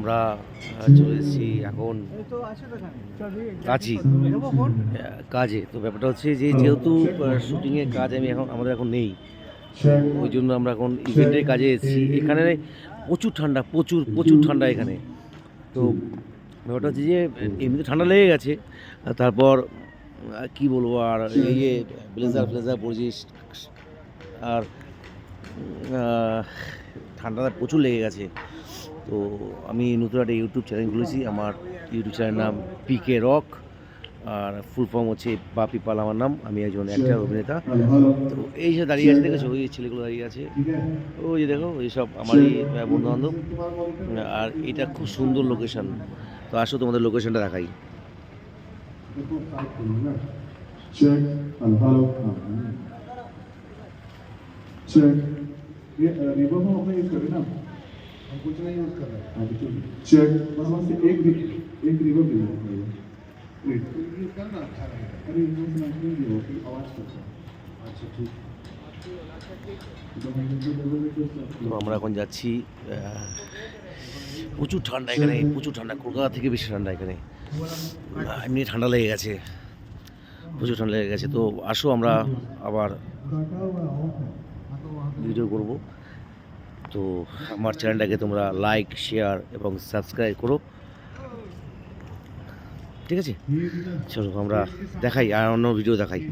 আমরা চলে এসেছি এখন কাজে। তো ব্যাপারটা হচ্ছে যে যেহেতু শুটিংয়ের কাজ আমাদের এখন নেই, ওই জন্য আমরা এখন ইভেন্টের কাজে এসেছি। এখানে প্রচুর ঠান্ডা, প্রচুর প্রচুর ঠান্ডা এখানে। তো ব্যাপারটা হচ্ছে যে এমনিতে ঠান্ডা লেগে গেছে, তারপর কি বলবো, আর এই যে ব্লেজার পরেছি, আর ঠান্ডাটা প্রচুর লেগে গেছে। তো আমি নতুন একটা ইউটিউব চ্যানেল খুলেছি। আমার ইউটিউব চ্যানেলের নাম পিকে রক, আর ফুল ফর্ম হচ্ছে বাপি পাল আমার নাম। আমি একজন অ্যাক্টর, অভিনেতা। তো এই যে দাঁড়িয়ে আছে দেখেছো, ওই ছেলেগুলো দাঁড়িয়ে আছে, ওই যে দেখো, এইসব আমারই বন্ধু বান্ধব। আর এটা খুব সুন্দর লোকেশন। তো আসো তোমাদের লোকেশনটা দেখাই। Check and hello. Check. ये रिवर हम अपने यूज कर रहे हैं ना, हम कुछ नहीं यूज कर रहे हैं। हाँ बिल्कुल चेक, बस वहाँ से एक रिवर मिल जाएगा। प्लीज यूज करना अच्छा रहेगा। अरे यूज ना नहीं हो कि आवाज करता है। अच्छा ठीक। তো আমরা এখন যাচ্ছি। প্রচুর ঠান্ডা এখানে, প্রচুর ঠান্ডা, কলকাতা থেকে বেশি ঠান্ডা এখানে। এমনি ঠান্ডা লেগে গেছে, প্রচুর ঠান্ডা লেগে গেছে। তো আসো আমরা আবার ভিডিও করব। তো আমার চ্যানেলটাকে তোমরা লাইক, শেয়ার এবং সাবস্ক্রাইব করো, ঠিক আছে? চলো আমরা দেখাই, আর অন্য ভিডিও দেখাই।